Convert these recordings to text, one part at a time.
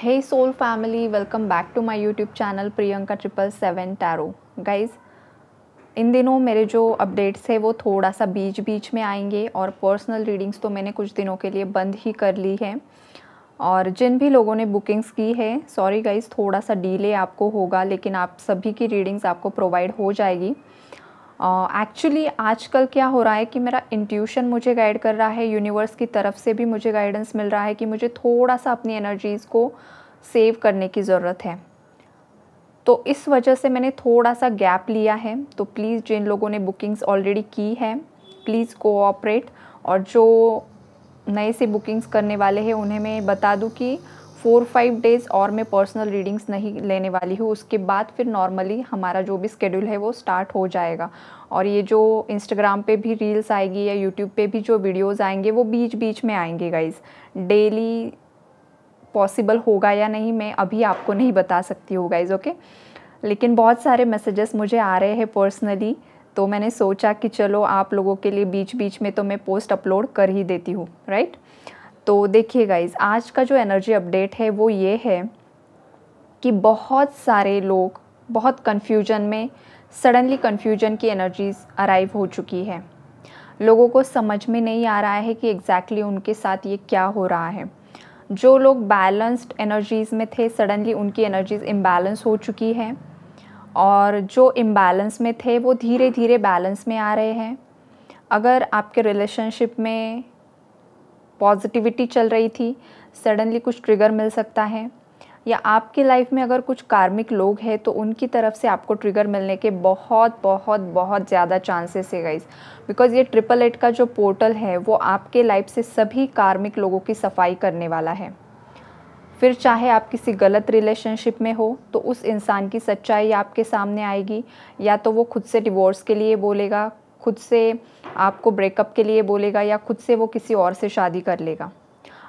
Hey soul family, welcome back to my YouTube channel Priyanka 777 Tarot. Guys, इन दिनों मेरे जो updates है वो थोड़ा सा बीच बीच में आएंगे और पर्सनल रीडिंग्स तो मैंने कुछ दिनों के लिए बंद ही कर ली है। और जिन भी लोगों ने बुकिंग्स की है, सॉरी गाइस, थोड़ा सा डिले आपको होगा, लेकिन आप सभी की रीडिंग्स आपको प्रोवाइड हो जाएगी। एक्चुअली आजकल क्या हो रहा है कि मेरा इंट्यूशन मुझे गाइड कर रहा है, यूनिवर्स की तरफ से भी मुझे गाइडेंस मिल रहा है कि मुझे थोड़ा सा अपनी एनर्जीज़ को सेव करने की ज़रूरत है। तो इस वजह से मैंने थोड़ा सा गैप लिया है। तो प्लीज़ जिन लोगों ने बुकिंग्स ऑलरेडी की है, प्लीज़ कोऑपरेट। और जो नए से बुकिंग्स करने वाले हैं उन्हें मैं बता दूं कि 4-5 डेज़ और मैं पर्सनल रीडिंग्स नहीं लेने वाली हूँ। उसके बाद फिर नॉर्मली हमारा जो भी स्केड्यूल है वो स्टार्ट हो जाएगा। और ये जो इंस्टाग्राम पे भी रील्स आएगी या यूट्यूब पे भी जो वीडियोज़ आएंगे वो बीच बीच में आएंगे गाइज़। डेली पॉसिबल होगा या नहीं मैं अभी आपको नहीं बता सकती हूँ गाइज़, ओके। लेकिन बहुत सारे मैसेजेस मुझे आ रहे हैं पर्सनली, तो मैंने सोचा कि चलो आप लोगों के लिए बीच बीच में तो मैं पोस्ट अपलोड कर ही देती हूँ, राइट। तो देखिए गाइज़, आज का जो एनर्जी अपडेट है वो ये है कि बहुत सारे लोग बहुत कन्फ्यूजन में, सडनली कन्फ्यूजन की एनर्जीज़ अराइव हो चुकी है। लोगों को समझ में नहीं आ रहा है कि एग्जैक्टली उनके साथ ये क्या हो रहा है। जो लोग बैलेंस्ड एनर्जीज़ में थे, सडनली उनकी एनर्जीज़ इम्बैलेंस हो चुकी है। और जो इम्बैलेंस में थे वो धीरे धीरे बैलेंस में आ रहे हैं। अगर आपके रिलेशनशिप में पॉजिटिविटी चल रही थी, सडनली कुछ ट्रिगर मिल सकता है। या आपकी लाइफ में अगर कुछ कार्मिक लोग हैं तो उनकी तरफ से आपको ट्रिगर मिलने के बहुत बहुत बहुत ज़्यादा चांसेस है गाइस। बिकॉज़ ये 888 का जो पोर्टल है वो आपके लाइफ से सभी कार्मिक लोगों की सफाई करने वाला है। फिर चाहे आप किसी गलत रिलेशनशिप में हो तो उस इंसान की सच्चाई आपके सामने आएगी। या तो वो खुद से डिवोर्स के लिए बोलेगा, खुद से आपको ब्रेकअप के लिए बोलेगा, या खुद से वो किसी और से शादी कर लेगा।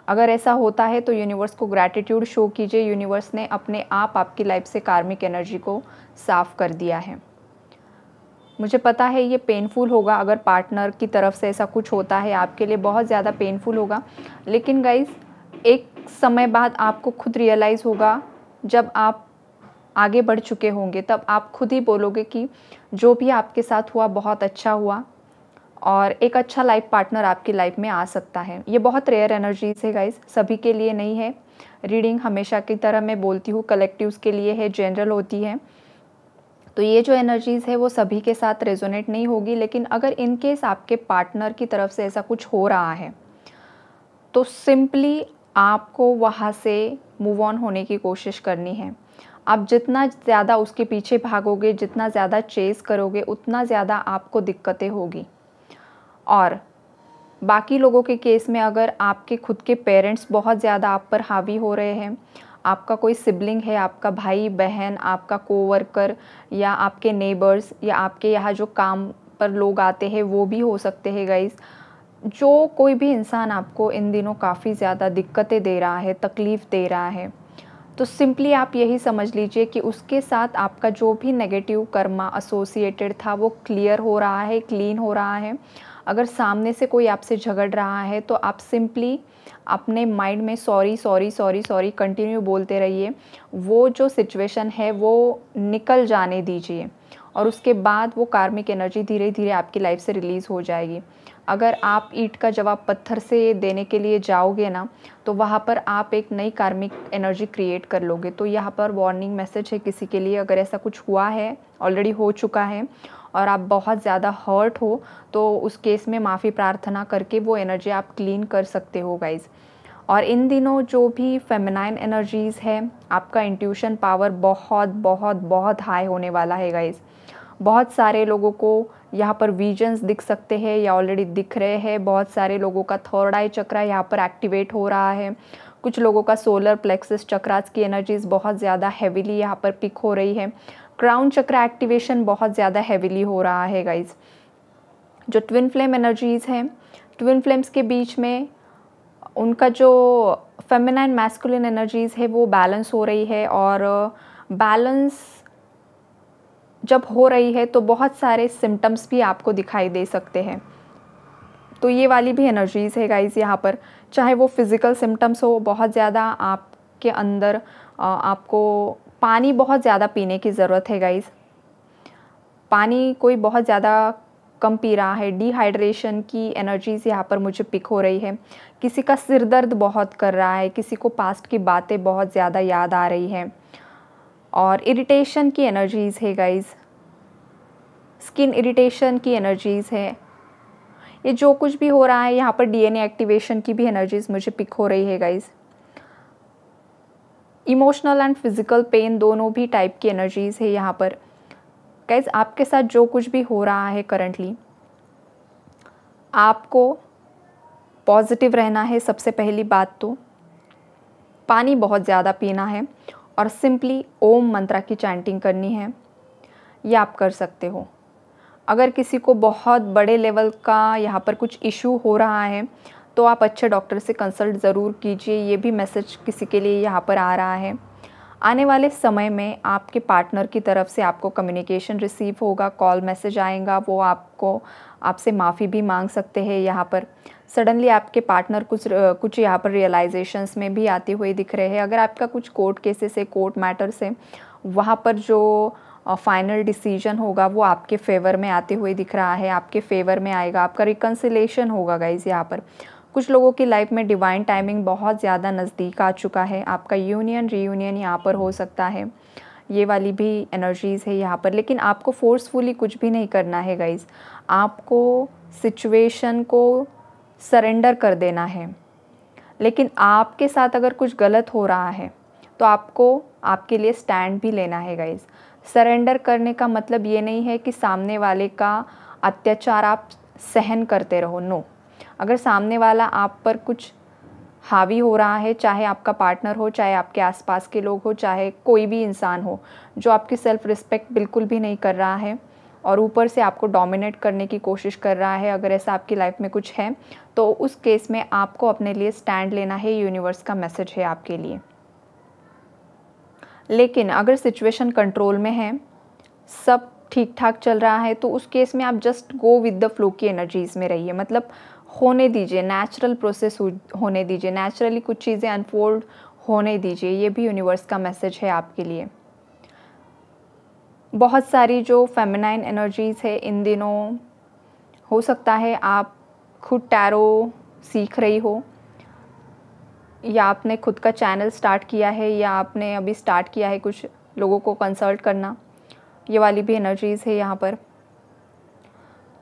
अगर ऐसा होता है तो यूनिवर्स को ग्रैटिट्यूड शो कीजिए। यूनिवर्स ने अपने आप आपकी लाइफ से कार्मिक एनर्जी को साफ़ कर दिया है। मुझे पता है ये पेनफुल होगा, अगर पार्टनर की तरफ से ऐसा कुछ होता है आपके लिए बहुत ज़्यादा पेनफुल होगा। लेकिन गाइज़, एक समय बाद आपको खुद रियलाइज़ होगा, जब आप आगे बढ़ चुके होंगे तब आप खुद ही बोलोगे कि जो भी आपके साथ हुआ बहुत अच्छा हुआ और एक अच्छा लाइफ पार्टनर आपकी लाइफ में आ सकता है। ये बहुत रेयर एनर्जीज़ है गाइज़, सभी के लिए नहीं है। रीडिंग हमेशा की तरह मैं बोलती हूँ कलेक्टिव्स के लिए है, जनरल होती है। तो ये जो एनर्जीज़ है वो सभी के साथ रेजोनेट नहीं होगी। लेकिन अगर इन केस आपके पार्टनर की तरफ से ऐसा कुछ हो रहा है तो सिंपली आपको वहाँ से मूव ऑन होने की कोशिश करनी है। आप जितना ज़्यादा उसके पीछे भागोगे, जितना ज़्यादा चेस करोगे, उतना ज़्यादा आपको दिक्कतें होगी। और बाकी लोगों के केस में अगर आपके खुद के पेरेंट्स बहुत ज़्यादा आप पर हावी हो रहे हैं, आपका कोई सिबलिंग है, आपका भाई बहन, आपका कोवर्कर, या आपके नेबर्स, या आपके यहाँ जो काम पर लोग आते हैं वो भी हो सकते हैं गाइज़। जो कोई भी इंसान आपको इन दिनों काफ़ी ज़्यादा दिक्कतें दे रहा है, तकलीफ़ दे रहा है, तो सिंपली आप यही समझ लीजिए कि उसके साथ आपका जो भी नेगेटिव कर्मा एसोसिएटेड था वो क्लियर हो रहा है, क्लीन हो रहा है। अगर सामने से कोई आपसे झगड़ रहा है तो आप सिंपली अपने माइंड में sorry sorry sorry sorry continue बोलते रहिए। वो जो सिचुएशन है वो निकल जाने दीजिए और उसके बाद वो कार्मिक एनर्जी धीरे धीरे आपकी लाइफ से रिलीज़ हो जाएगी। अगर आप ईंट का जवाब पत्थर से देने के लिए जाओगे ना, तो वहाँ पर आप एक नई कार्मिक एनर्जी क्रिएट कर लोगे। तो यहाँ पर वार्निंग मैसेज है किसी के लिए, अगर ऐसा कुछ हुआ है, ऑलरेडी हो चुका है और आप बहुत ज़्यादा हर्ट हो, तो उस केस में माफ़ी प्रार्थना करके वो एनर्जी आप क्लीन कर सकते हो गाइज़। और इन दिनों जो भी फेमिनाइन एनर्जीज़ है, आपका इंट्यूशन पावर बहुत बहुत बहुत हाई होने वाला है गाइज़। बहुत सारे लोगों को यहाँ पर विजन्स दिख सकते हैं या ऑलरेडी दिख रहे हैं। बहुत सारे लोगों का थर्ड आई चक्रा यहाँ पर एक्टिवेट हो रहा है। कुछ लोगों का सोलर प्लेक्सस चक्रास की एनर्जीज़ बहुत ज़्यादा हैवीली यहाँ पर पिक हो रही है। क्राउन चक्रा एक्टिवेशन बहुत ज़्यादा हैवीली हो रहा है गाइज़। जो ट्विन फ्लेम एनर्जीज़ हैं, ट्विन फ्लेम्स के बीच में उनका जो फेमिनाइन मैस्कुलिन एनर्जीज़ है वो बैलेंस हो रही है। और बैलेंस जब हो रही है तो बहुत सारे सिम्टम्स भी आपको दिखाई दे सकते हैं। तो ये वाली भी एनर्जीज़ है गाइज़ यहाँ पर, चाहे वो फिज़िकल सिम्टम्स हो, बहुत ज़्यादा आप आपके अंदर आपको पानी बहुत ज़्यादा पीने की ज़रूरत है गाइज़। पानी कोई बहुत ज़्यादा कम पी रहा है, डिहाइड्रेशन की एनर्जीज़ यहाँ पर मुझे पिक हो रही है। किसी का सिर दर्द बहुत कर रहा है, किसी को पास्ट की बातें बहुत ज़्यादा याद आ रही हैं, और इरिटेशन की एनर्जीज़ है गाइज़, स्किन इरिटेशन की एनर्जीज़ है। ये जो कुछ भी हो रहा है यहाँ पर डीएनए एक्टिवेशन की भी एनर्जीज़ मुझे पिक हो रही है guys. Emotional and physical pain दोनों भी टाइप की एनर्जीज़ है यहाँ पर। गाइज़ आपके साथ जो कुछ भी हो रहा है करंटली, आपको पॉजिटिव रहना है। सबसे पहली बात तो पानी बहुत ज़्यादा पीना है और सिंपली ओम मंत्रा की चैंटिंग करनी है। ये आप कर सकते हो। अगर किसी को बहुत बड़े लेवल का यहाँ पर कुछ इशू हो रहा है तो आप अच्छे डॉक्टर से कंसल्ट ज़रूर कीजिए। ये भी मैसेज किसी के लिए यहाँ पर आ रहा है। आने वाले समय में आपके पार्टनर की तरफ से आपको कम्युनिकेशन रिसीव होगा, कॉल मैसेज आएगा, वो आपसे माफ़ी भी मांग सकते हैं। यहाँ पर सडनली आपके पार्टनर कुछ यहाँ पर रियलाइजेशंस में भी आते हुए दिख रहे हैं। अगर आपका कुछ कोर्ट केसेस है, कोर्ट मैटर्स है, वहाँ पर जो फाइनल डिसीजन होगा वो आपके फेवर में आते हुए दिख रहा है, आपके फेवर में आएगा, आपका रिकन्सिलेशन होगा गाइज़। यहाँ पर कुछ लोगों की लाइफ में डिवाइन टाइमिंग बहुत ज़्यादा नज़दीक आ चुका है, आपका यूनियन रीयूनियन यहाँ पर हो सकता है। ये वाली भी एनर्जीज़ है यहाँ पर, लेकिन आपको फोर्सफुली कुछ भी नहीं करना है गाइज़। आपको सिचुएशन को सरेंडर कर देना है। लेकिन आपके साथ अगर कुछ गलत हो रहा है तो आपको आपके लिए स्टैंड भी लेना है गाइज़। सरेंडर करने का मतलब ये नहीं है कि सामने वाले का अत्याचार आप सहन करते रहो, नो। अगर सामने वाला आप पर कुछ हावी हो रहा है, चाहे आपका पार्टनर हो, चाहे आपके आसपास के लोग हो, चाहे कोई भी इंसान हो जो आपकी सेल्फ रिस्पेक्ट बिल्कुल भी नहीं कर रहा है और ऊपर से आपको डोमिनेट करने की कोशिश कर रहा है, अगर ऐसा आपकी लाइफ में कुछ है तो उस केस में आपको अपने लिए स्टैंड लेना है। यूनिवर्स का मैसेज है आपके लिए। लेकिन अगर सिचुएशन कंट्रोल में है, सब ठीक ठाक चल रहा है, तो उस केस में आप just go with the flow की एनर्जीज़ में रहिए। मतलब होने दीजिए, नेचुरल प्रोसेस होने दीजिए, नेचुरली कुछ चीज़ें अनफोल्ड होने दीजिए। ये भी यूनिवर्स का मैसेज है आपके लिए। बहुत सारी जो फेमिनाइन एनर्जीज़ है इन दिनों, हो सकता है आप खुद टैरो सीख रही हो, या आपने खुद का चैनल स्टार्ट किया है, या आपने अभी स्टार्ट किया है कुछ लोगों को कंसल्ट करना। ये वाली भी एनर्जीज़ है यहाँ पर।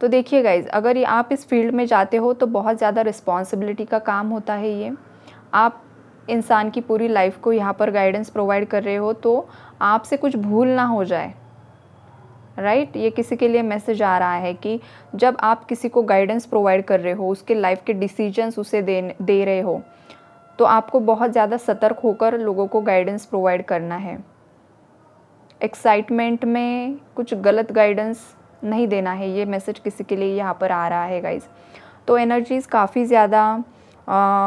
तो देखिए गाइज़, अगर ये आप इस फील्ड में जाते हो तो बहुत ज़्यादा रिस्पॉन्सिबिलिटी का काम होता है ये। आप इंसान की पूरी लाइफ को यहाँ पर गाइडेंस प्रोवाइड कर रहे हो, तो आपसे कुछ भूल ना हो जाए, राइट। ये किसी के लिए मैसेज आ रहा है कि जब आप किसी को गाइडेंस प्रोवाइड कर रहे हो, उसके लाइफ के डिसीजंस उसे दे रहे हो, तो आपको बहुत ज़्यादा सतर्क होकर लोगों को गाइडेंस प्रोवाइड करना है। एक्साइटमेंट में कुछ गलत गाइडेंस नहीं देना है। ये मैसेज किसी के लिए यहाँ पर आ रहा है गाइज़। तो एनर्जीज़ काफ़ी ज़्यादा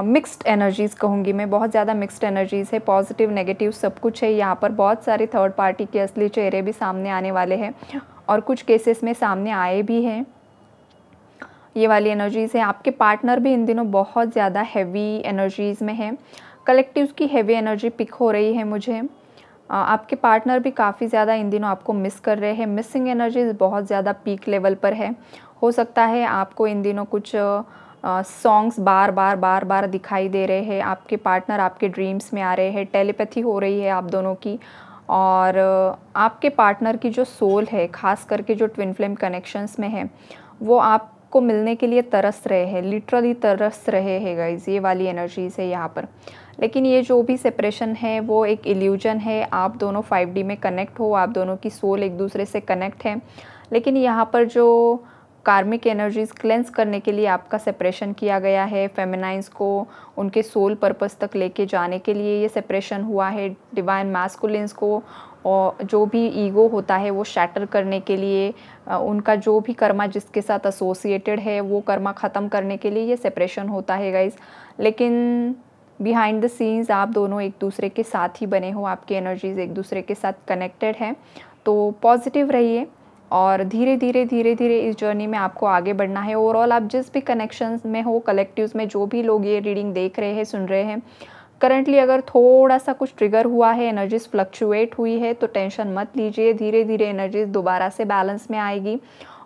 मिक्स्ड एनर्जीज़ कहूँगी मैं, बहुत ज़्यादा मिक्स्ड एनर्जीज़ है, पॉजिटिव नेगेटिव सब कुछ है यहाँ पर। बहुत सारे थर्ड पार्टी के असली चेहरे भी सामने आने वाले हैं और कुछ केसेस में सामने आए भी हैं। ये वाली एनर्जीज़ है। आपके पार्टनर भी इन दिनों बहुत ज़्यादा हैवी एनर्जीज़ में है। कलेक्टिव्स की हैवी एनर्जी पिक हो रही है मुझे। आपके पार्टनर भी काफ़ी ज़्यादा इन दिनों आपको मिस कर रहे हैं। मिसिंग एनर्जीज़ बहुत ज़्यादा पीक लेवल पर है। हो सकता है आपको इन दिनों कुछ सॉन्ग्स बार बार दिखाई दे रहे हैं। आपके पार्टनर आपके ड्रीम्स में आ रहे हैं। टेलीपैथी हो रही है आप दोनों की। और आपके पार्टनर की जो सोल है, ख़ास करके जो ट्विन फ्लेम कनेक्शंस में है, वो आपको मिलने के लिए तरस रहे हैं, लिटरली तरस रहे हैं गाइज़। ये वाली एनर्जीज़ है यहाँ पर। लेकिन ये जो भी सेपरेशन है वो एक इल्यूजन है। आप दोनों 5D में कनेक्ट हो, आप दोनों की सोल एक दूसरे से कनेक्ट है। लेकिन यहाँ पर जो कार्मिक एनर्जीज़ क्लेंस करने के लिए आपका सेपरेशन किया गया है, फेमिनाइंस को उनके सोल पर्पस तक लेके जाने के लिए ये सेपरेशन हुआ है। डिवाइन मैस्कुलिन्स को और जो भी ईगो होता है वो शैटर करने के लिए, उनका जो भी कर्मा जिसके साथ एसोसिएटेड है वो कर्मा ख़त्म करने के लिए ये सेपरेशन होता है गाइज़। लेकिन बिहाइंड द सीन्स आप दोनों एक दूसरे के साथ ही बने हो, आपकी एनर्जीज़ एक दूसरे के साथ कनेक्टेड हैं। तो पॉजिटिव रहिए और धीरे धीरे इस जर्नी में आपको आगे बढ़ना है। ओवरऑल आप जिस भी कनेक्शंस में हो, कलेक्टिव्स में जो भी लोग ये रीडिंग देख रहे हैं, सुन रहे हैं, करंटली अगर थोड़ा सा कुछ ट्रिगर हुआ है, एनर्जीज फ्लक्चुएट हुई है, तो टेंशन मत लीजिए, धीरे धीरे एनर्जीज दोबारा से बैलेंस में आएगी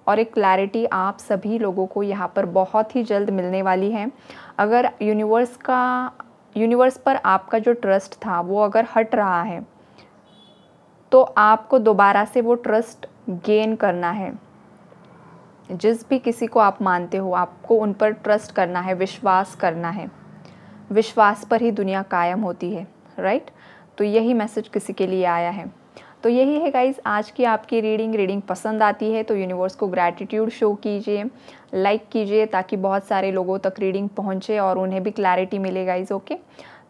और एक क्लैरिटी आप सभी लोगों को यहाँ पर बहुत ही जल्द मिलने वाली है। अगर यूनिवर्स पर आपका जो ट्रस्ट था वो अगर हट रहा है तो आपको दोबारा से वो ट्रस्ट गेन करना है। जिस भी किसी को आप मानते हो, आपको उन पर ट्रस्ट करना है, विश्वास करना है। विश्वास पर ही दुनिया कायम होती है, राइट। तो यही मैसेज किसी के लिए आया है। तो यही है गाइज़ आज की आपकी रीडिंग पसंद आती है तो यूनिवर्स को ग्रैटिट्यूड शो कीजिए, लाइक कीजिए, ताकि बहुत सारे लोगों तक रीडिंग पहुंचे और उन्हें भी क्लैरिटी मिले गाइज़। ओके,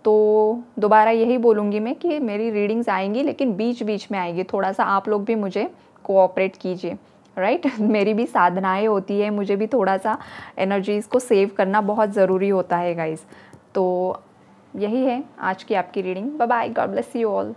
तो दोबारा यही बोलूँगी मैं कि मेरी रीडिंग्स आएंगी, लेकिन बीच बीच में आएगी। थोड़ा सा आप लोग भी मुझे कोऑपरेट कीजिए, राइट। मेरी भी साधनाएं होती है, मुझे भी थोड़ा सा एनर्जीज़ को सेव करना बहुत ज़रूरी होता है गाइज़। तो यही है आज की आपकी reading. Bye bye, God bless you all.